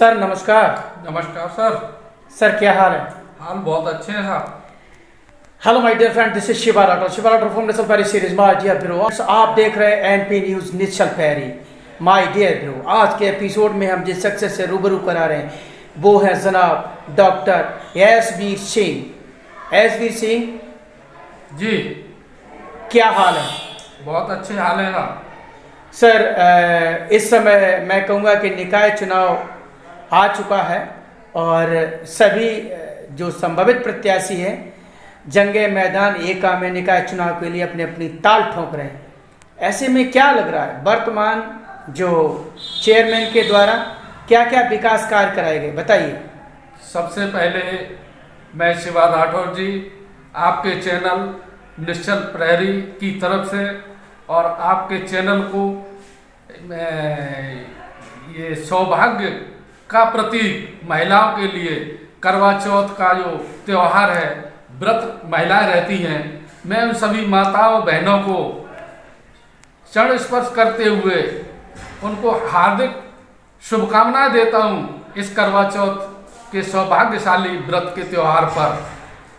Sir नमस्कार। नमस्कार sir. Sir क्या हाल है? हाल बहुत अच्छे हैं साहब। Hello my dear friend, this is Shiva Rathore from Nishchal Pairy series my dear bro. आप देख रहे हैं NP news Nishchal Pairy. My dear bro, आज के एपिसोड में हम जिस शख्स से रूबरू करा रहे हैं वो है जनाब डॉक्टर एसवीर सिंह। एसवीर सिंह जी क्या हाल है? बहुत अच्छे हाल है साहब। सर इस समय मैं कहूँगा कि निकाय चुनाव आ चुका है और सभी जो संभावित प्रत्याशी हैं जंगे मैदान एका में निकाय चुनाव के लिए अपनी अपनी ताल ठोक रहे हैं। ऐसे में क्या लग रहा है वर्तमान जो चेयरमैन के द्वारा क्या क्या विकास कार्य कराए गए, बताइए। सबसे पहले मैं शिवा राठौर जी आपके चैनल निश्चल प्रहरी की तरफ से और आपके चैनल को ये सौभाग्य का प्रतीक महिलाओं के लिए करवा चौथ का जो त्यौहार है, व्रत महिलाएं रहती हैं, मैं उन सभी माताओं बहनों को चरण स्पर्श करते हुए उनको हार्दिक शुभकामनाएं देता हूं इस करवा चौथ के सौभाग्यशाली व्रत के त्यौहार पर।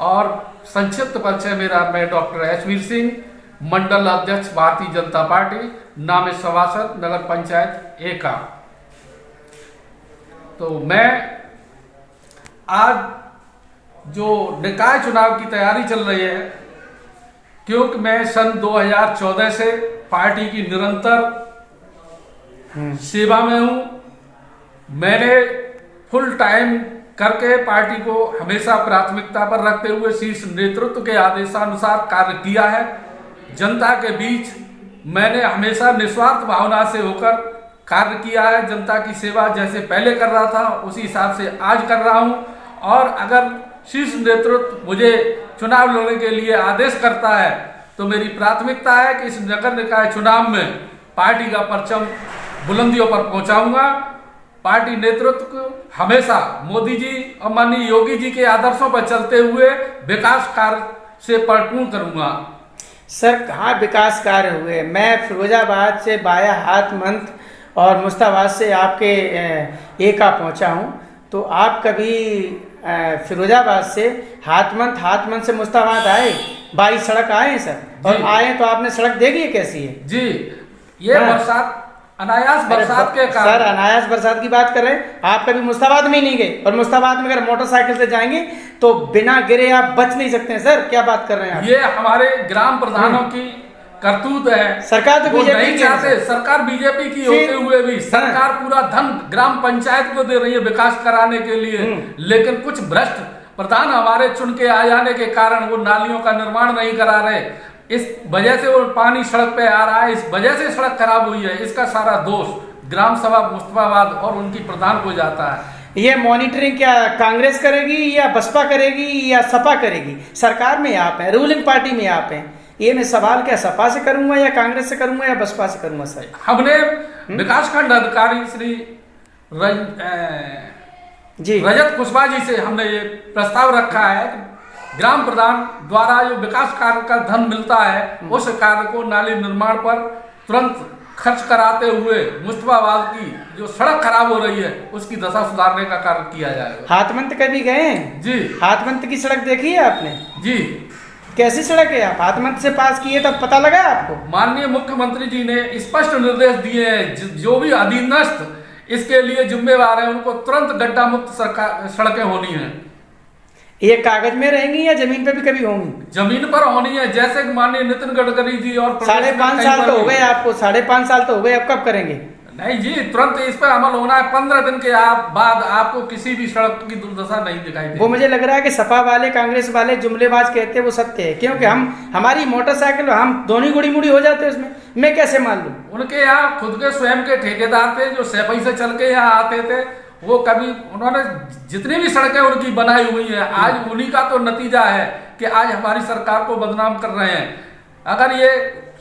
और संक्षिप्त परिचय मेरा, मैं डॉक्टर एसवीर सिंह, मंडल अध्यक्ष भारतीय जनता पार्टी, नामित सभासद नगर पंचायत एका। तो मैं आज जो निकाय चुनाव की तैयारी चल रही है, क्योंकि मैं सन 2014 से पार्टी की निरंतर सेवा में हूं, मैंने फुल टाइम करके पार्टी को हमेशा प्राथमिकता पर रखते हुए शीर्ष नेतृत्व के आदेशानुसार कार्य किया है। जनता के बीच मैंने हमेशा निस्वार्थ भावना से होकर कार्य किया है। जनता की सेवा जैसे पहले कर रहा था उसी हिसाब से आज कर रहा हूं। और अगर शीर्ष नेतृत्व मुझे चुनाव लड़ने के लिए आदेश करता है तो मेरी प्राथमिकता है कि इस नगर निकाय चुनाव में पार्टी का परचम बुलंदियों पर पहुंचाऊंगा। पार्टी नेतृत्व को हमेशा मोदी जी और माननीय योगी जी के आदर्शों पर चलते हुए विकास कार्य से परिपूर्ण करूंगा। सर कहाँ विकास कार्य हुए? मैं फिरोजाबाद से बाया हाथमंत और मुस्ताबाद से आपके एका पहुंचा हूं, तो आप कभी फिरोजाबाद से हाथमंत से मुस्ताबाद आए? बाई सड़क आए सर? और आए तो आपने सड़क देखी है कैसी है? जी, ये बरसात अनायास बरसात के कारण। सर अनायास बरसात की बात कर रहे हैं, आप कभी मुस्ताबाद में ही नहीं गए? और मुस्ताबाद में अगर मोटरसाइकिल से जाएंगे तो बिना गिरे आप बच नहीं सकते हैं। सर क्या बात कर रहे हैं आप? ये हमारे ग्राम प्रधानों की करतूत है। सरकार तो बीजेपी की है। सरकार बीजेपी की होते हुए भी सरकार पूरा धन ग्राम पंचायत को दे रही है विकास कराने के लिए, लेकिन कुछ भ्रष्ट प्रधान हमारे चुन के आ जाने के कारण वो नालियों का निर्माण नहीं करा रहे। इस वजह से वो पानी सड़क पे आ रहा है, इस वजह से सड़क खराब हुई है। इसका सारा दोष ग्राम सभा मुस्तफाबाद और उनकी प्रधान को जाता है। ये मॉनिटरिंग क्या कांग्रेस करेगी या बसपा करेगी या सपा करेगी? सरकार में आप हैं, रूलिंग पार्टी में आप हैं। ये मैं सवाल क्या सपा से करूंगा या कांग्रेस से करूंगा या बसपा से करूंगा? सर हमने विकासखंड अधिकारी श्री रजत कुशवाहा जी से हमने ये प्रस्ताव रखा है कि ग्राम प्रधान द्वारा जो विकास कार्य का धन मिलता है उस कार्य को नाली निर्माण पर तुरंत खर्च कराते हुए मुस्तफाबाद की जो सड़क खराब हो रही है उसकी दशा सुधारने का कार्य किया जाएगा। हाथमंत कभी गए हैं? जी। हाथमंत की सड़क देखी है आपने? जी। कैसी सड़क है? आप हाथमंत से पास किए तब पता लगा आपको? माननीय मुख्यमंत्री जी ने स्पष्ट निर्देश दिए हैं, जो भी अधीनस्थ इसके लिए जिम्मेवार है उनको तुरंत गड्ढा मुक्त सड़कें होनी है। ये कागज में रहेंगी या जमीन पे भी कभी होंगी? जमीन पर होनी है, जैसे माननीय नितिन गडकरी जी और 5.5 साल तो हो गए आपको, 5.5 साल तो हो गए, अब कब करेंगे? नहीं जी, तुरंत इस पर अमल होना है। 15 दिन के बाद आपको किसी भी सड़क की दुर्दशा नहीं दिखाई देगी। वो मुझे लग रहा है कि सपा वाले कांग्रेस वाले जुमलेबाज कहते हैं वो सत्य है, क्योंकि हमारी मोटरसाइकिल हम दोनों गुड़ी मुड़ी हो जाते हैं उसमें, मैं कैसे मान लूं? उनके यहाँ खुद के स्वयं के ठेकेदार थे जो सैफई से चल के यहाँ आते थे, वो कभी उन्होंने जितनी भी सड़कें उनकी बनाई हुई है, आज उन्हीं का तो नतीजा है कि आज हमारी सरकार को बदनाम कर रहे हैं। अगर ये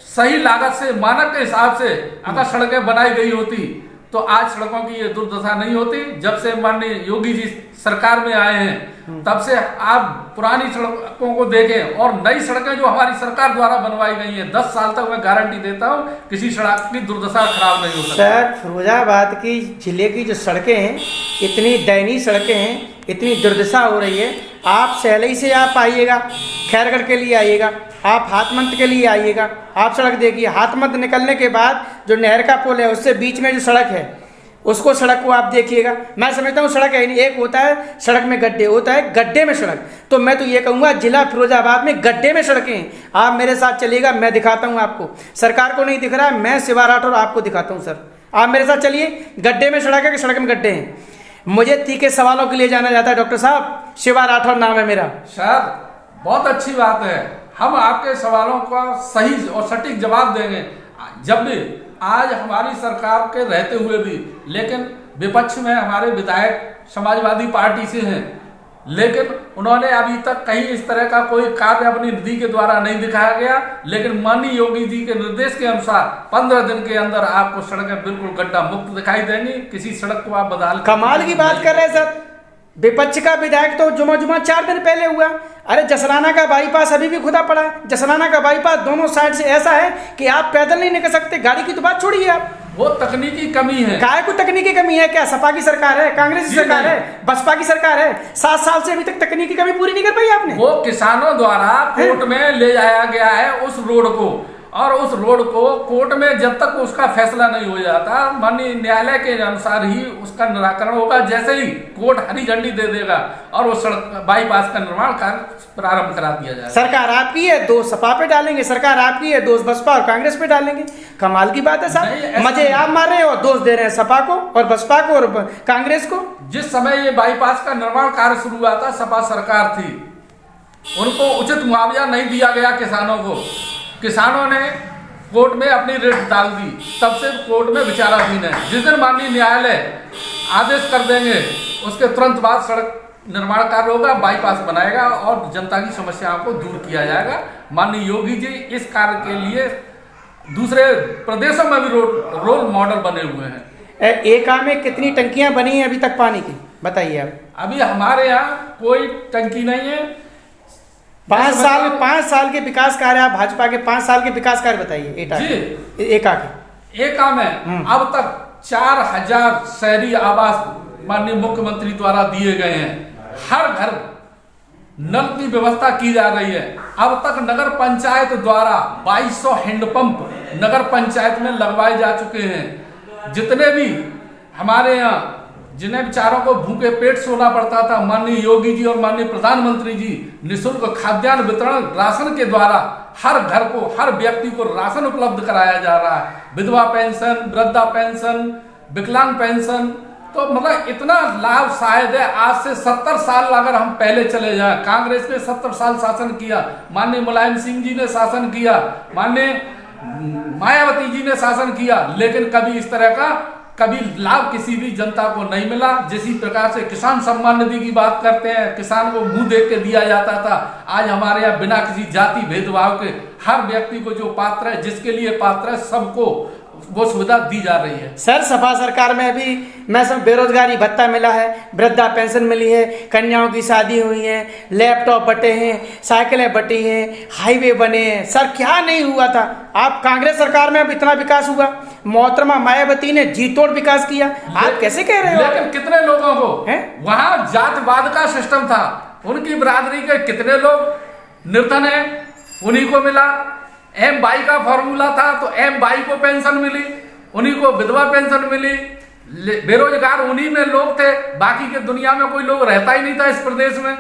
सही लागत से मानक के हिसाब से अगर सड़कें बनाई गई होती तो आज सड़कों की ये दुर्दशा नहीं होती। जब से माननीय योगी जी सरकार में आए हैं तब से आप पुरानी सड़कों को देखें और नई सड़कें जो हमारी सरकार द्वारा बनवाई गई हैं, 10 साल तक मैं गारंटी देता हूं किसी सड़क की दुर्दशा खराब नहीं हो सकती। सर, फिरोजाबाद की जिले की जो सड़कें हैं, इतनी दयनीय सड़कें हैं, इतनी दुर्दशा हो रही है। आप सहलई से आप आइएगा, खैरगढ़ के लिए आइएगा, आप हाथमंत के लिए आइएगा, आप सड़क देखिए। हाथमंत निकलने के बाद जो नहर का पुल है उससे बीच में जो सड़क है उसको, सड़क को आप देखिएगा। मैं समझता हूँ सड़क है नहीं, एक होता है सड़क में गड्ढे, होता है गड्ढे में सड़क। तो मैं तो ये कहूँगा जिला फिरोजाबाद में गड्ढे में सड़कें हैं। आप मेरे साथ चलिएगा, मैं दिखाता हूँ आपको। सरकार को नहीं दिख रहा है, मैं शिवा राठौर आपको दिखाता हूँ। सर आप मेरे साथ चलिए, गड्ढे में सड़क है कि सड़क में गड्ढे हैं। मुझे तीखे सवालों के लिए जाना जाता है डॉक्टर साहब, शिवा राठौर नाम है मेरा। सर बहुत अच्छी बात है, हम आपके सवालों का सही और सटीक जवाब देंगे। जब भी आज हमारी सरकार के रहते हुए भी, लेकिन विपक्ष में हमारे विधायक समाजवादी पार्टी से हैं, लेकिन उन्होंने अभी तक कहीं इस तरह का कोई कार्य अपनी निधि के द्वारा नहीं दिखाया गया। लेकिन माननीय योगी जी के निर्देश के अनुसार 15 दिन के अंदर आपको सड़कें बिल्कुल गड्ढा मुक्त दिखाई देंगी। किसी सड़क को आप बदल कमाल की बात कर रहे हैं सर। विपक्ष का विधायक तो जुमा 4 दिन पहले हुआ। अरे जसराना का बाईपास अभी भी खुदा पड़ा है। जसराना का बाईपास दोनों साइड से ऐसा है कि आप पैदल नहीं निकल सकते, गाड़ी की तो बात छोड़िए आप। वो तकनीकी कमी है। काय को तकनीकी कमी है क्या? सपा की सरकार है, कांग्रेस की सरकार है, बसपा की सरकार है, 7 साल से अभी तक तकनीकी कमी पूरी नहीं कर पाई आपने। वो किसानों द्वारा कोर्ट में ले जाया गया है उस रोड को, और उस रोड को कोर्ट में जब तक उसका फैसला नहीं हो जाता, माननीय न्यायालय के अनुसार ही उसका निराकरण होगा। जैसे ही कोर्ट हरी झंडी दे देगा और वो सड़क बाईपास का निर्माण कार्य प्रारंभ करा दिया जाएगा। सरकार आपकी है, दोष सपा पे डालेंगे, सरकार आपकी है, दोष बसपा और कांग्रेस पे डालेंगे। कमाल की बात है साहब, मजे आप मार रहे हो और दोष दे रहे हैं सपा को और बसपा को और कांग्रेस को। जिस समय ये बाईपास का निर्माण कार्य शुरू हुआ था, सपा सरकार थी, उनको उचित मुआवजा नहीं दिया गया किसानों को। किसानों ने कोर्ट में अपनी रिट डाल दी, तब से कोर्ट में विचाराधीन है। जिस दिन माननीय न्यायालय आदेश कर देंगे उसके तुरंत बाद सड़क निर्माण कार्य होगा, बाईपास बनाएगा और जनता की समस्याओं को दूर किया जाएगा। माननीय योगी जी इस कार्य के लिए दूसरे प्रदेशों में भी रोल मॉडल बने हुए हैं। एका में कितनी टंकियां बनी हैं अभी तक पानी की, बताइए आप। अभी हमारे यहाँ कोई टंकी नहीं है। 5 साल के विकास कार्य, आप भाजपा के 5 साल के विकास कार्य बताइए एका के। एका में अब तक 4000 शहरी आवास माननीय मुख्यमंत्री द्वारा दिए गए हैं। हर घर नल की व्यवस्था की जा रही है। अब तक नगर पंचायत द्वारा 2200 हैंडपंप नगर पंचायत में लगवाए जा चुके हैं। जितने भी हमारे यहाँ जिन्हें बेचारों को भूखे पेट सोना पड़ता था, माननीय योगी जी और माननीय प्रधानमंत्री जी निःशुल्क खाद्यान्न वितरण राशन के द्वारा हर घर को, हर व्यक्ति को राशन उपलब्ध कराया जा रहा है। विधवा पेंशन, वृद्धा पेंशन, विकलांग पेंशन, तो मतलब इतना लाभ शायद है आज से 70 साल अगर हम पहले चले जाएं। कांग्रेस ने 70 साल शासन किया, माननीय मुलायम सिंह जी ने शासन किया, माननीय मायावती जी ने शासन किया, लेकिन कभी इस तरह का कभी लाभ किसी भी जनता को नहीं मिला। जिसी प्रकार से किसान सम्मान निधि की बात करते हैं, किसान को मुंह देख के दिया जाता था, आज हमारे यहाँ बिना किसी जाति भेदभाव के हर व्यक्ति को जो पात्र है, जिसके लिए पात्र है, सबको वो सुविधा दी जा रही है। सर सपा सरकार में अभी मैं सब बेरोजगारी भत्ता मिला है, वृद्धा पेंशन मिली है, कन्याओं की शादी हुई है, लैपटॉप बटे हैं, साइकिलें बटी हैं, हाईवे बने हैं। सर क्या नहीं हुआ था? आप कांग्रेस सरकार में अब इतना विकास हुआ, मोहतरमा मायावती ने जी तोड़ विकास किया, आप कैसे कह रहे हो? लेकिन कितने लोगों को वहां जातवाद का सिस्टम था, उनकी बिरादरी के कितने लोग निर्धन है, उन्हीं को मिला। M22 का फॉर्मूला था तो M22 को पेंशन मिली, उन्हीं को विधवा पेंशन मिली। बेरोजगार उन्हीं में लोग थे, बाकी के दुनिया में कोई लोग रहता ही नहीं था इस प्रदेश में।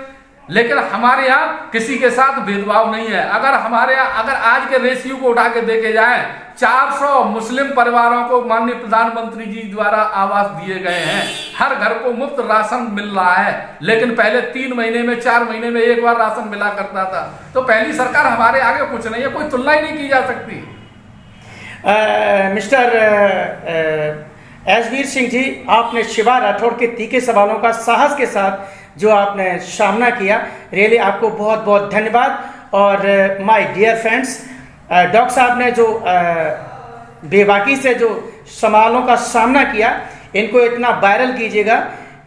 लेकिन हमारे यहाँ किसी के साथ भेदभाव नहीं है। अगर हमारे यहाँ अगर आज के रेशियो को उठा के देखे जाए, 400 मुस्लिम परिवारों को माननीय प्रधानमंत्री जी द्वारा आवास दिए गए हैं, हर घर को मुफ्त राशन मिल रहा है। लेकिन पहले 3 महीने में, 4 महीने में एक बार राशन मिला करता था। तो पहली सरकार हमारे आगे कुछ नहीं है, कोई तुलना ही नहीं की जा सकती। मिस्टर एसवीर सिंह जी, आपने शिवा राठौर के तीखे सवालों का साहस के साथ जो आपने सामना किया, रियली आपको बहुत बहुत धन्यवाद। और माय डियर फ्रेंड्स, डॉक्टर साहब ने जो बेबाकी से जो सवालों का सामना किया, इनको इतना वायरल कीजिएगा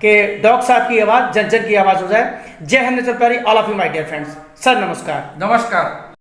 कि डॉक्टर साहब की आवाज़ जन जन की आवाज़ हो जाए। जय Hind naturopathy, all of you my dear friends. Sir नमस्कार। नमस्कार।